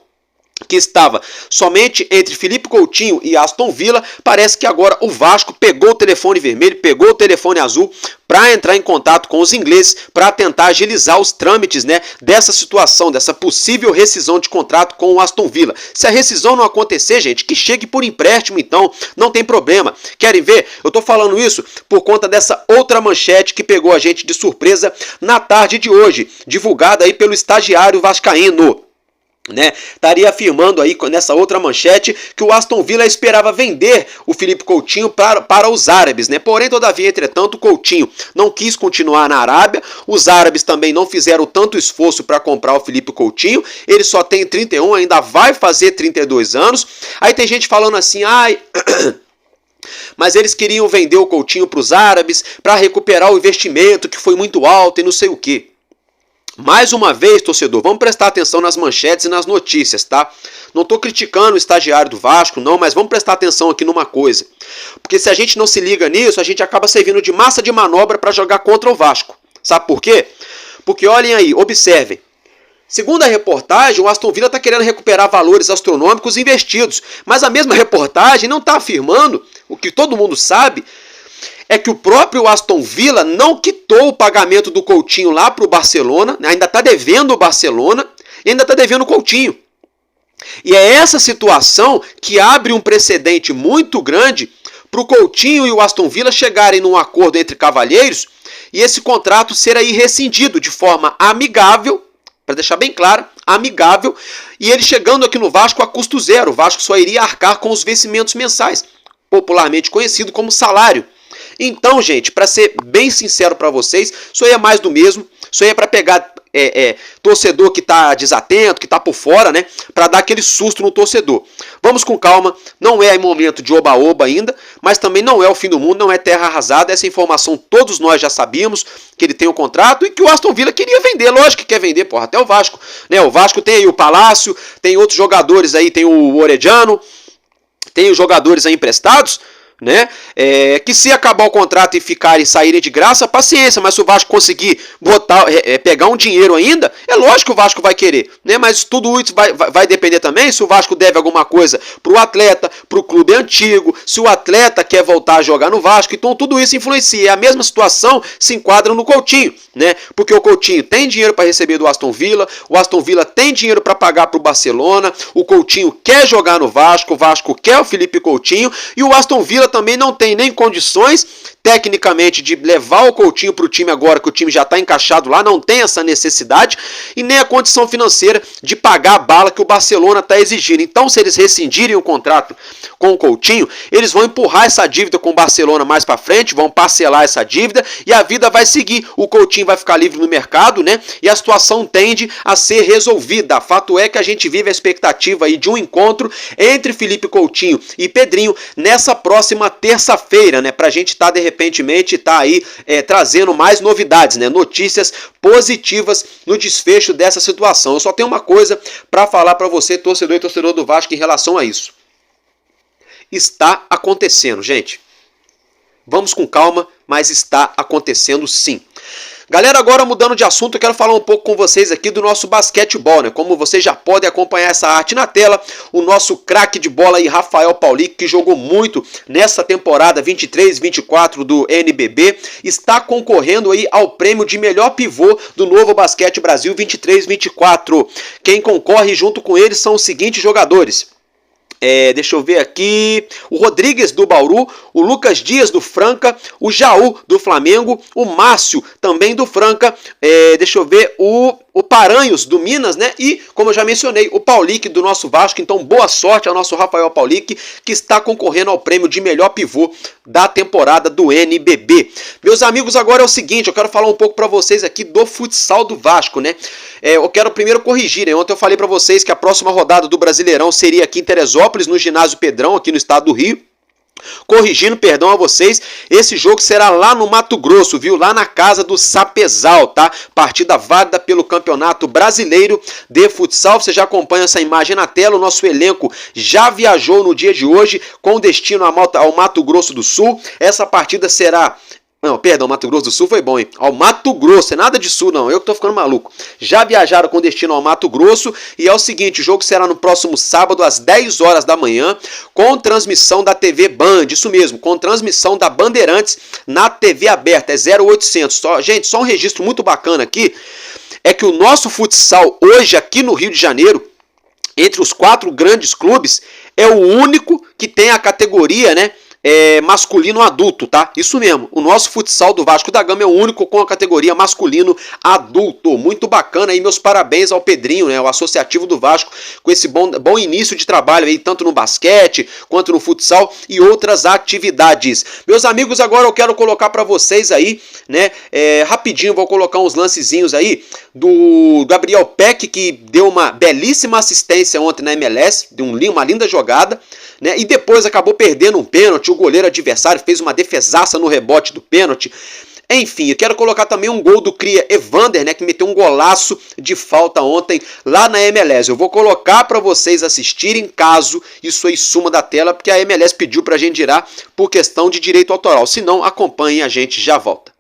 que estava somente entre Felipe Coutinho e Aston Villa, parece que agora o Vasco pegou o telefone vermelho, pegou o telefone azul para entrar em contato com os ingleses para tentar agilizar os trâmites, né, dessa situação, dessa possível rescisão de contrato com o Aston Villa. Se a rescisão não acontecer, gente, que chegue por empréstimo, então não tem problema. Querem ver? Eu tô falando isso por conta dessa outra manchete que pegou a gente de surpresa na tarde de hoje, divulgada aí pelo estagiário vascaíno. Né? Estaria afirmando aí nessa outra manchete que o Aston Villa esperava vender o Felipe Coutinho para os árabes, né? Porém, todavia, entretanto, o Coutinho não quis continuar na Arábia, os árabes também não fizeram tanto esforço para comprar o Felipe Coutinho, ele só tem 31, ainda vai fazer 32 anos, aí tem gente falando assim, ai... mas eles queriam vender o Coutinho para os árabes para recuperar o investimento que foi muito alto e não sei o que. Mais uma vez, torcedor, vamos prestar atenção nas manchetes e nas notícias, tá? Não estou criticando o estagiário do Vasco, não, mas vamos prestar atenção aqui numa coisa. Porque se a gente não se liga nisso, a gente acaba servindo de massa de manobra para jogar contra o Vasco. Sabe por quê? Porque olhem aí, observem. Segundo a reportagem, o Aston Villa está querendo recuperar valores astronômicos investidos. Mas a mesma reportagem não está afirmando, o que todo mundo sabe, é que o próprio Aston Villa não quitou o pagamento do Coutinho lá para o Barcelona, ainda está devendo o Barcelona e ainda está devendo o Coutinho. E é essa situação que abre um precedente muito grande para o Coutinho e o Aston Villa chegarem num acordo entre cavalheiros e esse contrato ser aí rescindido de forma amigável, para deixar bem claro, amigável, e ele chegando aqui no Vasco a custo zero. O Vasco só iria arcar com os vencimentos mensais, popularmente conhecido como salário. Então, gente, para ser bem sincero para vocês, isso aí é mais do mesmo. Isso aí é para pegar torcedor que tá desatento, que tá por fora, né? Para dar aquele susto no torcedor. Vamos com calma, não é momento de oba-oba ainda, mas também não é o fim do mundo, não é terra arrasada. Essa informação todos nós já sabíamos, que ele tem um contrato e que o Aston Villa queria vender. Lógico que quer vender, porra, até o Vasco, né? O Vasco tem aí o Palácio, tem outros jogadores aí, tem o Orediano, tem os jogadores aí emprestados, né? Que se acabar o contrato e saírem de graça, paciência, mas se o Vasco conseguir pegar um dinheiro ainda, é lógico que o Vasco vai querer, né? Mas tudo isso vai depender também se o Vasco deve alguma coisa pro atleta, pro clube antigo, se o atleta quer voltar a jogar no Vasco, então tudo isso influencia. A mesma situação se enquadra no Coutinho, né? Porque o Coutinho tem dinheiro para receber do Aston Villa, o Aston Villa tem dinheiro para pagar pro Barcelona, o Coutinho quer jogar no Vasco, o Vasco quer o Felipe Coutinho, e o Aston Villa também não tem nem condições tecnicamente de levar o Coutinho para o time agora que o time já está encaixado lá, não tem essa necessidade, e nem a condição financeira de pagar a bala que o Barcelona está exigindo. Então, se eles rescindirem o contrato com o Coutinho, eles vão empurrar essa dívida com o Barcelona mais para frente, vão parcelar essa dívida e a vida vai seguir. O Coutinho vai ficar livre no mercado, né? E a situação tende a ser resolvida. Fato é que a gente vive a expectativa aí de um encontro entre Felipe Coutinho e Pedrinho nessa próxima terça-feira, né? Pra gente estar de repentemente aí trazendo mais novidades, né? Notícias positivas no desfecho dessa situação. Eu só tenho uma coisa para falar para você, torcedor e torcedor do Vasco, em relação a isso. Está acontecendo, gente. Vamos com calma, mas está acontecendo sim. Galera, agora mudando de assunto, eu quero falar um pouco com vocês aqui do nosso basquetebol, né? Como vocês já podem acompanhar essa arte na tela, o nosso craque de bola aí, Rafael Paulic, que jogou muito nessa temporada 23-24 do NBB, está concorrendo aí ao prêmio de melhor pivô do Novo Basquete Brasil 23-24. Quem concorre junto com ele são os seguintes jogadores. Deixa eu ver aqui, o Rodrigues do Bauru, o Lucas Dias do Franca, o Jaú do Flamengo, o Márcio também do Franca, deixa eu ver, o Paranhos do Minas, né? E, como eu já mencionei, o Paulic do nosso Vasco. Então, boa sorte ao nosso Rafael Paulic, que está concorrendo ao prêmio de melhor pivô da temporada do NBB. Meus amigos, agora é o seguinte, eu quero falar um pouco para vocês aqui do futsal do Vasco, né? Eu quero primeiro corrigir, né? Ontem eu falei para vocês que a próxima rodada do Brasileirão seria aqui em Teresópolis, no Ginásio Pedrão, aqui no estado do Rio. Corrigindo, perdão a vocês, esse jogo será lá no Mato Grosso, viu? Lá na casa do Sapezal, tá? Partida válida pelo Campeonato Brasileiro de Futsal. Você já acompanha essa imagem na tela. O nosso elenco já viajou no dia de hoje com destino ao Mato Grosso do Sul. Essa partida será... Não, perdão, Mato Grosso do Sul foi bom, hein? Ao Mato Grosso, é nada de Sul não, eu que tô ficando maluco. Já viajaram com destino ao Mato Grosso e é o seguinte, o jogo será no próximo sábado às 10 horas da manhã, com transmissão da TV Band, isso mesmo, com transmissão da Bandeirantes na TV aberta, é 0800. Gente, só um registro muito bacana aqui, é que o nosso futsal hoje aqui no Rio de Janeiro, entre os 4 grandes clubes, é o único que tem a categoria, né? Masculino adulto, tá? Isso mesmo, o nosso futsal do Vasco da Gama é o único com a categoria masculino adulto. Muito bacana aí, meus parabéns ao Pedrinho, né? O associativo do Vasco, com esse bom início de trabalho aí, tanto no basquete, quanto no futsal e outras atividades. Meus amigos, agora eu quero colocar para vocês aí, né? Rapidinho, vou colocar uns lancezinhos aí do Gabriel Peck, que deu uma belíssima assistência ontem na MLS, deu uma linda jogada, né? E depois acabou perdendo um pênalti. O goleiro adversário fez uma defesaça no rebote do pênalti. Enfim, eu quero colocar também um gol do cria Evander, né, que meteu um golaço de falta ontem lá na MLS. Eu vou colocar para vocês assistirem, caso isso aí suma da tela, porque a MLS pediu para a gente tirar por questão de direito autoral. Se não, acompanhem, a gente já volta.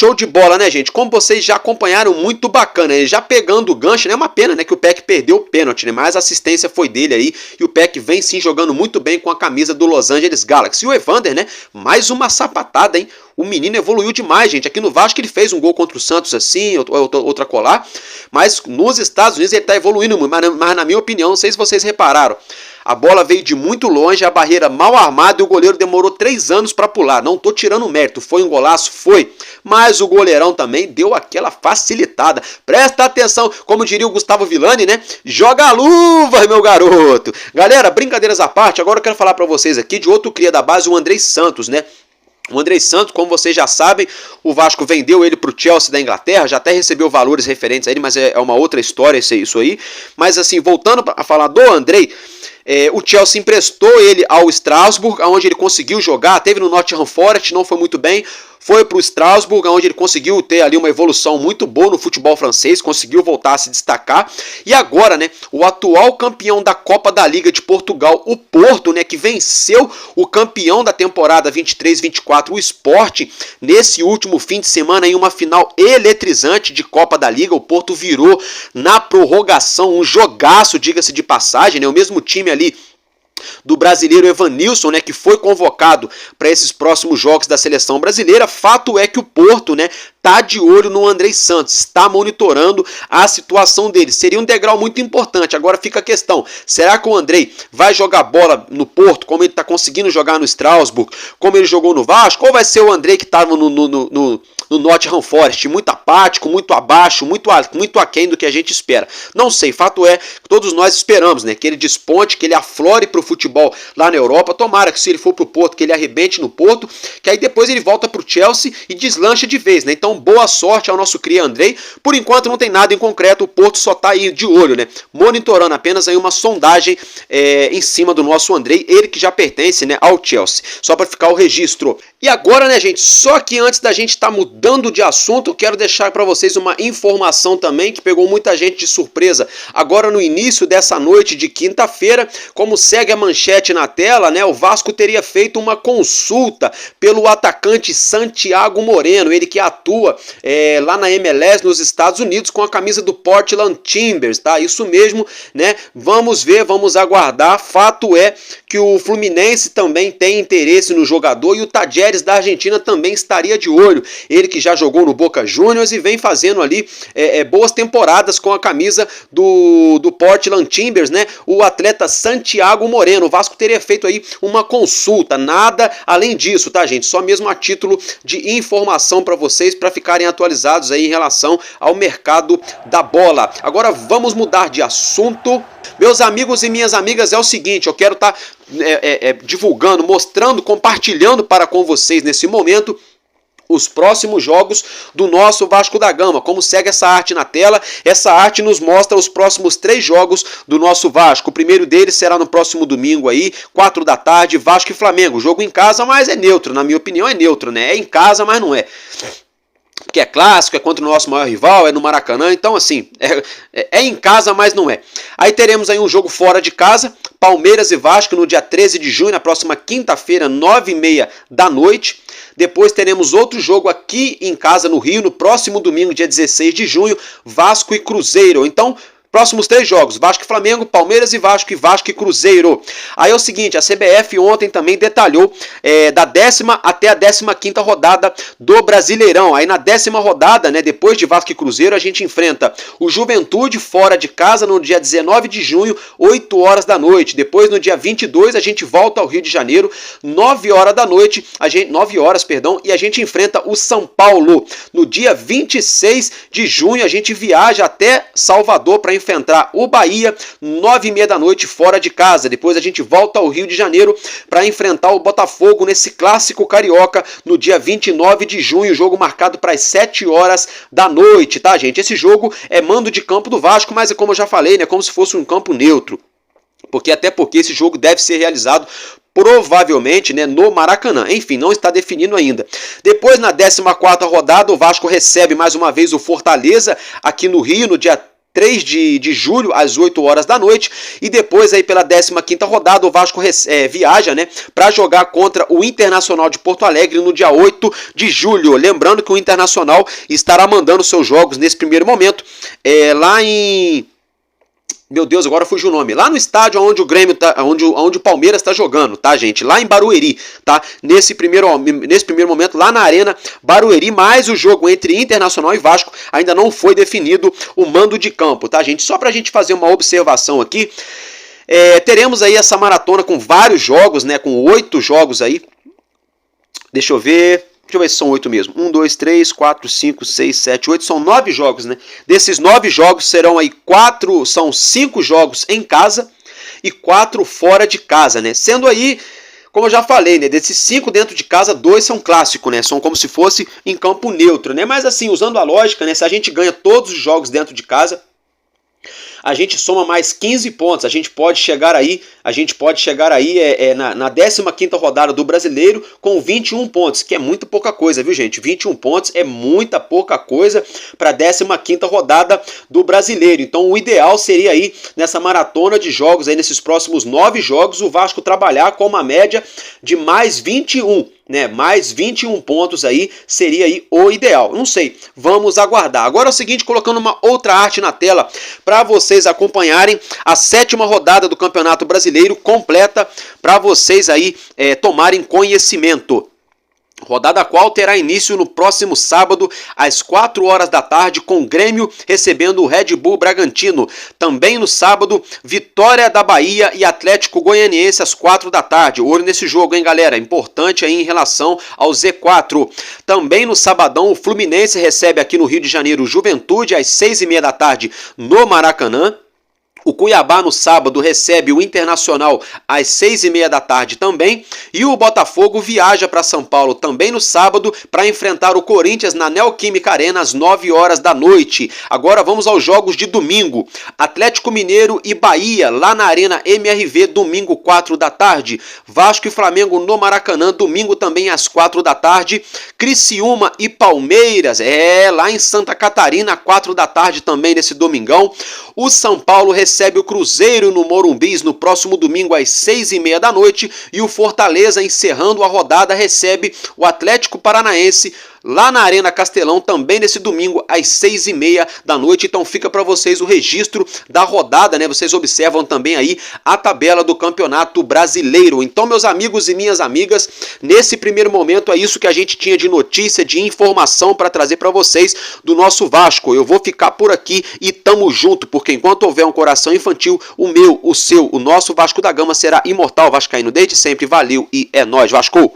Show de bola, né, gente? Como vocês já acompanharam, muito bacana. Ele já pegando o gancho, né? É uma pena, né, que o Peck perdeu o pênalti, né? Mas a assistência foi dele aí. E o Peck vem sim jogando muito bem com a camisa do Los Angeles Galaxy. E o Evander, né? Mais uma sapatada, hein? O menino evoluiu demais, gente. Aqui no Vasco ele fez um gol contra o Santos assim, outra colar. Mas nos Estados Unidos ele tá evoluindo muito. Mas na minha opinião, não sei se vocês repararam, a bola veio de muito longe, a barreira mal armada e o goleiro demorou 3 anos para pular. Não tô tirando mérito, foi um golaço, foi. Mas o goleirão também deu aquela facilitada. Presta atenção, como diria o Gustavo Villani, né? Joga a luva, meu garoto. Galera, brincadeiras à parte, agora eu quero falar para vocês aqui de outro cria da base, o Andrei Santos, né? O Andrei Santos, como vocês já sabem, o Vasco vendeu ele para o Chelsea da Inglaterra, já até recebeu valores referentes a ele, mas é uma outra história isso aí. Mas assim, voltando a falar do Andrei, o Chelsea emprestou ele ao Strasbourg, onde ele conseguiu jogar, teve no Nottingham Forest, não foi muito bem, foi para o Strasbourg, onde ele conseguiu ter ali uma evolução muito boa no futebol francês, conseguiu voltar a se destacar, e agora, né, o atual campeão da Copa da Liga de Portugal, o Porto, né, que venceu o campeão da temporada 23-24, o Sporting, nesse último fim de semana em uma final eletrizante de Copa da Liga. O Porto virou na prorrogação um jogaço, diga-se de passagem, né, o mesmo time ali do brasileiro Evanilson, né, que foi convocado para esses próximos jogos da seleção brasileira. Fato é que o Porto, né, tá de olho no Andrei Santos, está monitorando a situação dele. Seria um degrau muito importante. Agora fica a questão, será que o Andrei vai jogar bola no Porto, como ele está conseguindo jogar no Strasbourg, como ele jogou no Vasco, ou vai ser o Andrei que estava no Nottingham Forest, muito apático, muito abaixo, muito aquém do que a gente espera? Não sei, fato é que todos nós esperamos, né, que ele desponte, que ele aflore para o futebol lá na Europa. Tomara que se ele for para o Porto, que ele arrebente no Porto, que aí depois ele volta para o Chelsea e deslancha de vez, né? Então boa sorte ao nosso cria Andrei. Por enquanto não tem nada em concreto, o Porto só está aí de olho, né, monitorando apenas aí uma sondagem em cima do nosso Andrei, ele que já pertence, né, ao Chelsea, só para ficar o registro. E agora, né, gente, só que antes da gente estar mudando de assunto, eu quero deixar para vocês uma informação também que pegou muita gente de surpresa agora no início dessa noite de quinta-feira. Como segue a manchete na tela, né, o Vasco teria feito uma consulta pelo atacante Santiago Moreno, ele que atua lá na MLS nos Estados Unidos com a camisa do Portland Timbers, tá? Isso mesmo, né? Vamos ver, vamos aguardar. Fato é que o Fluminense também tem interesse no jogador e o Tadjeres da Argentina também estaria de olho. Ele que já jogou no Boca Juniors e vem fazendo ali boas temporadas com a camisa do Portland Timbers, né? O atleta Santiago Moreno. O Vasco teria feito aí uma consulta, nada além disso, tá, gente? Só mesmo a título de informação para vocês, para ficarem atualizados aí em relação ao mercado da bola. Agora vamos mudar de assunto. Meus amigos e minhas amigas, é o seguinte, eu quero estar divulgando, mostrando, compartilhando com vocês nesse momento os próximos jogos do nosso Vasco da Gama. Como segue essa arte na tela, essa arte nos mostra os próximos 3 jogos do nosso Vasco. O primeiro deles será no próximo domingo aí, 4 da tarde, Vasco e Flamengo. Jogo em casa, mas é neutro, na minha opinião é neutro, né? É em casa, mas não é. Porque é clássico, é contra o nosso maior rival, é no Maracanã, então assim, é em casa, mas não é. Aí teremos aí um jogo fora de casa, Palmeiras e Vasco no dia 13 de junho, na próxima quinta-feira, 9h30 da noite. Depois teremos outro jogo aqui em casa no Rio, no próximo domingo, dia 16 de junho, Vasco e Cruzeiro. Então, próximos 3 jogos, Vasco e Flamengo, Palmeiras e Vasco e Cruzeiro. Aí é o seguinte, a CBF ontem também detalhou da 10ª até a 15ª rodada do Brasileirão. Aí na 10ª rodada, né, depois de Vasco e Cruzeiro, a gente enfrenta o Juventude fora de casa no dia 19 de junho, 8 horas da noite. Depois no dia 22 a gente volta ao Rio de Janeiro, 9 horas da noite, 9 horas, perdão, e a gente enfrenta o São Paulo. No dia 26 de junho a gente viaja até Salvador para enfrentar o Bahia, 9h30 da noite fora de casa. Depois a gente volta ao Rio de Janeiro para enfrentar o Botafogo nesse clássico carioca no dia 29 de junho, jogo marcado para as 7 horas da noite, tá, gente? Esse jogo é mando de campo do Vasco, mas é como eu já falei, né, como se fosse um campo neutro. Porque esse jogo deve ser realizado provavelmente, né, no Maracanã. Enfim, não está definido ainda. Depois, na 14ª rodada, o Vasco recebe mais uma vez o Fortaleza aqui no Rio, no dia 3 de julho, às 8 horas da noite. E depois, aí pela 15ª rodada, o Vasco viaja, né, para jogar contra o Internacional de Porto Alegre no dia 8 de julho. Lembrando que o Internacional estará mandando seus jogos nesse primeiro momento lá em... Meu Deus, agora fugiu o nome. Lá no estádio onde o Grêmio tá, onde o Palmeiras está jogando, tá, gente? Lá em Barueri, tá? Nesse primeiro momento, lá na Arena Barueri, mas o jogo entre Internacional e Vasco ainda não foi definido o mando de campo, tá, gente? Só pra gente fazer uma observação aqui, teremos aí essa maratona com vários jogos, né? Com 8 jogos aí. Deixa eu ver se são 8 mesmo. 1, 2, 3, 4, 5, 6, 7, 8. São 9 jogos, né? Desses 9 jogos serão aí 5 jogos em casa e 4 fora de casa, né? Sendo aí, como eu já falei, né? Desses 5 dentro de casa, 2 são clássicos, né? São como se fosse em campo neutro, né? Mas assim, usando a lógica, né? Se a gente ganha todos os jogos dentro de casa, a gente soma mais 15 pontos, a gente pode chegar aí na 15ª rodada do Brasileiro com 21 pontos, que é muito pouca coisa, viu, gente? 21 pontos é muita pouca coisa para a 15ª rodada do Brasileiro. Então o ideal seria aí, nessa maratona de jogos, aí nesses próximos 9 jogos, o Vasco trabalhar com uma média de mais 21, né? Mais 21 pontos aí seria aí o ideal. Não sei, vamos aguardar. Agora é o seguinte, colocando uma outra arte na tela para vocês acompanharem a 7ª rodada do Campeonato Brasileiro completa, para vocês aí tomarem conhecimento. Rodada qual terá início no próximo sábado, às 4 horas da tarde, com o Grêmio recebendo o Red Bull Bragantino. Também no sábado, Vitória da Bahia e Atlético Goianiense às 4 da tarde. Olho nesse jogo, hein, galera? Importante aí em relação ao Z4. Também no sabadão, o Fluminense recebe aqui no Rio de Janeiro o Juventude às 6h30 da tarde no Maracanã. O Cuiabá no sábado recebe o Internacional às 6h30 da tarde também. E o Botafogo viaja para São Paulo também no sábado para enfrentar o Corinthians na Neoquímica Arena às 9 horas da noite. Agora vamos aos jogos de domingo. Atlético Mineiro e Bahia lá na Arena MRV, domingo 4 da tarde. Vasco e Flamengo no Maracanã, domingo também às 4 da tarde. Criciúma e Palmeiras, lá em Santa Catarina, 4 da tarde também nesse domingão. O São Paulo recebe o Cruzeiro no Morumbis no próximo domingo às 6h30 da noite. E o Fortaleza, encerrando a rodada, recebe o Atlético Paranaense lá na Arena Castelão, também nesse domingo às 6h30 da noite. Então fica para vocês o registro da rodada, né? Vocês observam também aí a tabela do Campeonato Brasileiro. Então, meus amigos e minhas amigas, nesse primeiro momento é isso que a gente tinha de notícia, de informação para trazer para vocês do nosso Vasco. Eu vou ficar por aqui e tamo junto, porque enquanto houver um coração infantil, o meu, o seu, o nosso Vasco da Gama será imortal vascaíno desde sempre. Valeu e é nóis, Vasco!